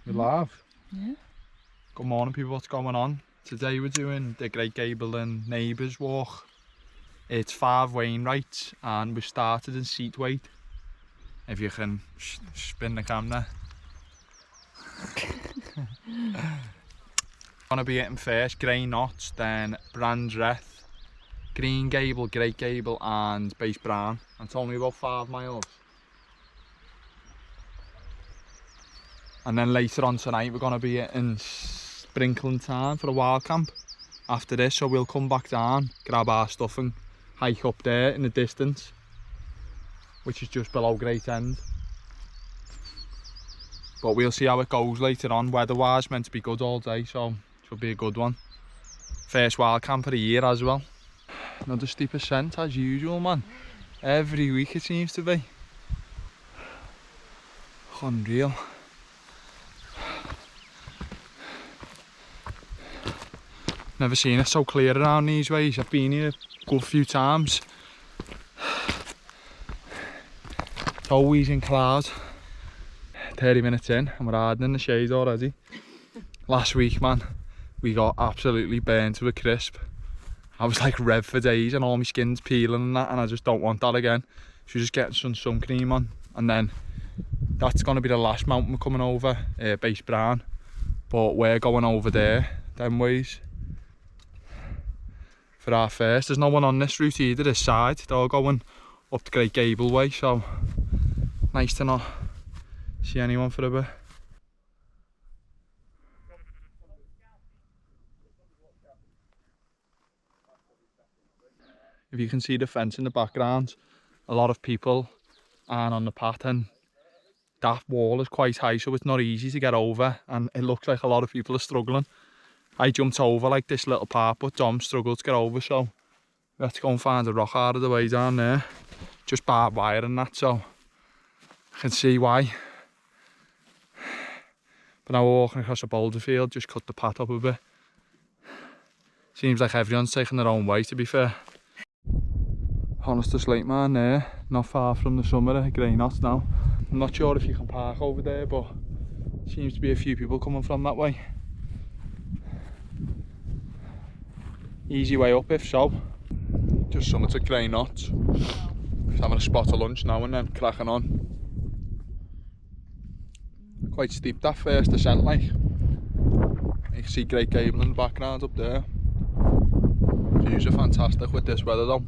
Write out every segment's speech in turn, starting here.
We live? Yeah. Good morning people, what's going on? Today we're doing the Great Gable and Neighbours walk. It's 5 Wainwright and we started in seat weight. If you can spin the camera. Gonna be hitting first Grey Knots, then Brandreth, Green Gable, Great Gable and Base Brown. It's only about 5 miles. And then later on tonight we're going to be in Sprinkling Tarn for a wild camp after this, so we'll come back down, grab our stuff and hike up there in the distance, which is just below Great End. But we'll see how it goes later on. Weather-wise meant to be good all day, so it should be a good one. First wild camp of the year as well. Another steep ascent as usual, man. Every week it seems to be. Unreal. Never seen it so clear around these ways. I've been here a good few times. It's always in clouds. 30 minutes in and we're hiding in the shade already. Last week, man, we got absolutely burnt to a crisp. I was like red for days and all my skin's peeling and that, and I just don't want that again. So just getting some sun cream on, and then that's going to be the last mountain we're coming over, Base Brown. But we're going over there, them ways, for our first. There's no one on this route either, this side. They're all going up the Great Gable way, so nice to not see anyone for a bit. If you can see the fence in the background, a lot of people aren't on the path, and that wall is quite high, so it's not easy to get over, and it looks like a lot of people are struggling. I jumped over like this little part, but Dom struggled to get over, so we had to go and find a rock out of the way down there. Just barbed wire and that, so I can see why. But now we're walking across a boulder field, just cut the path up a bit. Seems like everyone's taking their own way, to be fair. Honest to Slate Man there, not far from the summit of Grey Knots now. I'm not sure if you can park over there, but seems to be a few people coming from that way. Easy way up if so. Just summit at Grey Knots. Just having a spot of lunch now and then, cracking on. Quite steep that first descent, like. You can see Great Gable in the background up there. Views are fantastic with this weather though.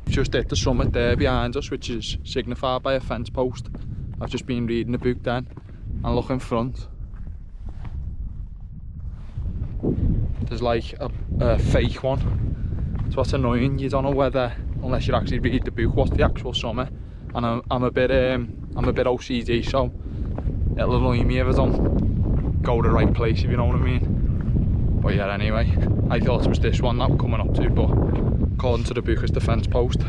Just hit the summit there behind us, which is signified by a fence post. I've just been reading the book then, and look in front. There's like a fake one. So what's annoying, you don't know whether, unless you actually read the book, what's the actual summit. And I'm a bit OCD, so it'll annoy me if I don't go to the right place, if you know what I mean. But yeah, anyway, I thought it was this one that we're coming up to, but according to the book, it's the fence post.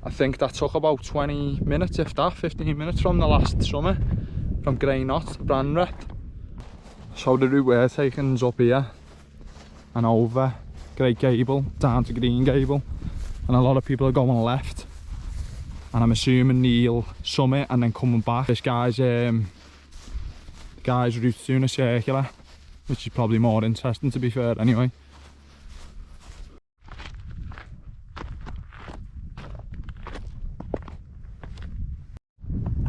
I think that took about 20 minutes, if that, 15 minutes from the last summit, from Grey Knots to Brandreth. So the route we're taking is up here and over Great Gable, down to Green Gable, and a lot of people are going left. And I'm assuming they'll summit and then coming back. This guy's route's doing a circular, which is probably more interesting, to be fair, anyway.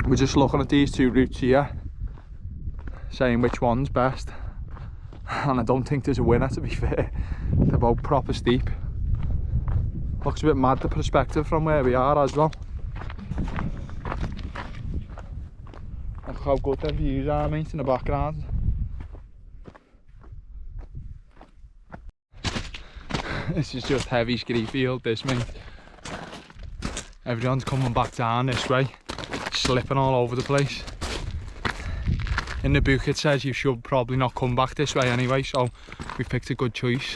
We're just looking at these two routes here, saying which one's best, and I don't think there's a winner, to be fair. They're both proper steep. Looks a bit mad, the perspective from where we are as well. Look how good their views are, mate, in the background. This is just heavy scree field, this, mate. Everyone's coming back down this way, slipping all over the place. in the book it says you should probably not come back this way anyway, so we picked a good choice.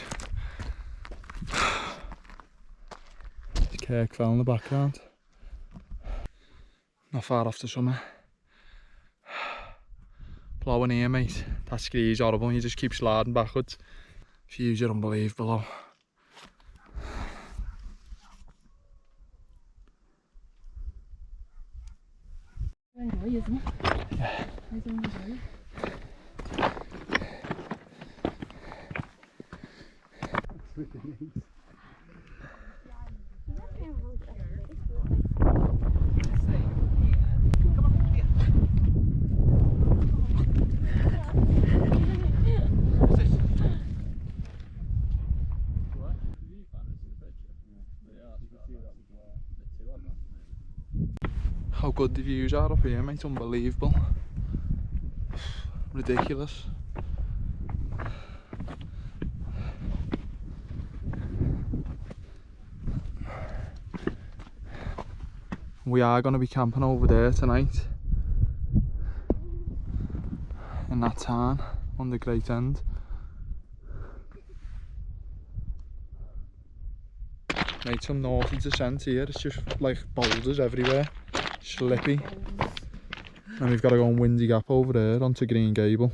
Kirk fell in the background. Not far off the summit. Blowing here, mate. That ski is horrible, you just keep sliding backwards. Views are unbelievable. Isn't it? Yeah. How good the views are up here, mate, unbelievable. Ridiculous. We are going to be camping over there tonight. In that tarn on the Great End. Made some naughty descent here, it's just like boulders everywhere. Slippy. And we've got to go on Windy Gap over there onto Great Gable.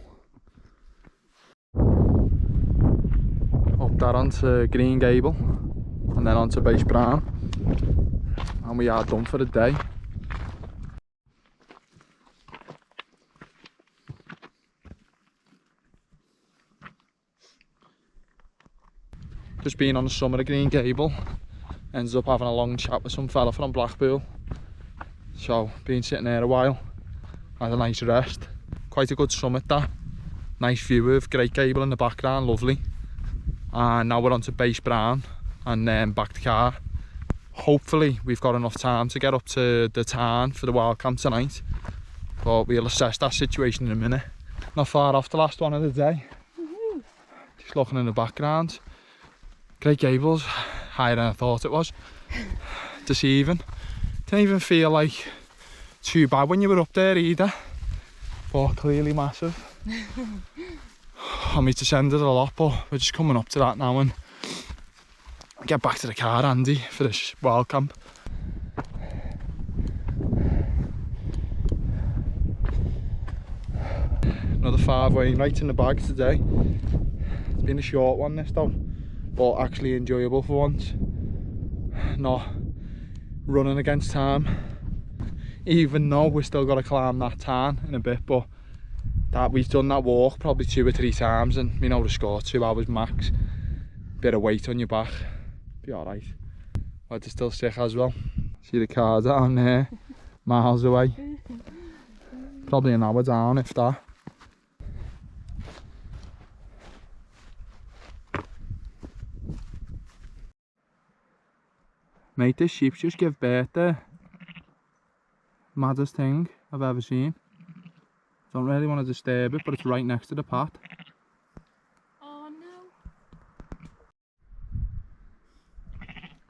Up that onto Great Gable and then onto Base Brown. And we are done for the day. Just been on the summit of Great Gable. Ends up having a long chat with some fella from Blackpool. So, been sitting there a while, had a nice rest. Quite a good summit that. Nice view of Great Gable in the background, lovely. And now we're on to Base Brown and then back to car. Hopefully we've got enough time to get up to the Tarn for the wild camp tonight. But we'll assess that situation in a minute. Not far off the last one of the day. Just looking in the background. Great Gable's higher than I thought it was. Deceiving. Didn't even feel like too bad when you were up there either, but clearly massive. We descended a lot, but we're just coming up to that now and get back to the car, Andy, for this wild camp. Another 5 Wainwright in the bag today. It's been a short one this though, but actually enjoyable for once. Not running against time, even though we've still got to climb that tarn in a bit, but that we've done that walk probably 2 or 3 times and we know the score, 2 hours max. Bit of weight on your back, be alright. Weather's still sick as well. See the car down there, miles away. Probably an hour down if that. Mate, this sheep's just give birth there. Maddest thing I've ever seen. Don't really want to disturb it, but it's right next to the path. Oh no.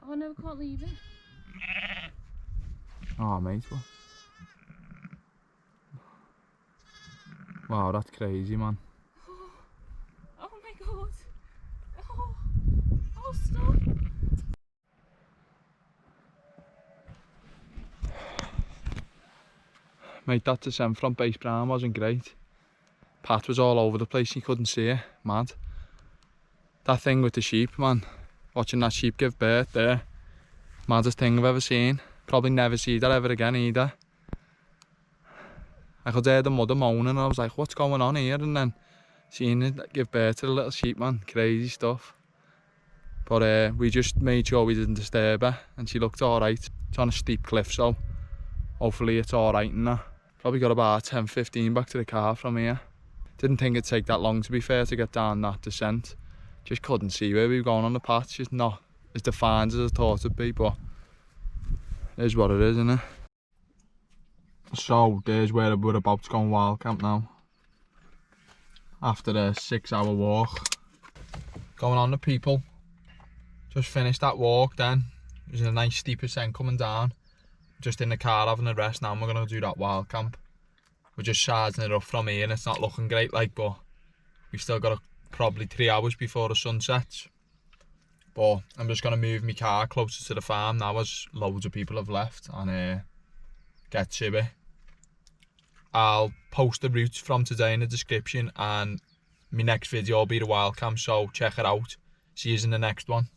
Oh no, we can't leave it. Oh mate, what? Wow, that's crazy, man. Oh my god. Oh stop. Mate, that descent from Base Brown wasn't great. Pat was all over the place, you couldn't see it. Mad. That thing with the sheep, man. Watching that sheep give birth there. Maddest thing I've ever seen. Probably never see that ever again either. I could hear the mother moaning and I was like, what's going on here? And then seeing it give birth to the little sheep, man. Crazy stuff. But we just made sure we didn't disturb her and she looked alright. It's on a steep cliff, so hopefully it's alright in that. Probably got about 10-15 back to the car from here. Didn't think it'd take that long, to be fair, to get down that descent. Just couldn't see where we were going on the path. Just not as defined as I thought it'd be, but it is what it is, isn't it? So there's where we're about to go on wild camp now. After a 6-hour walk. Going on the people. Just finished that walk then. It was a nice steep ascent coming down. Just in the car having a rest now, and we're going to do that wild camp. we're just charging it up from here and it's not looking great, like, but we've still got probably 3 hours before the sun sets. But I'm just going to move my car closer to the farm now as loads of people have left and get to it. I'll post the routes from today in the description, and my next video will be the wild camp, so check it out. See you in the next one.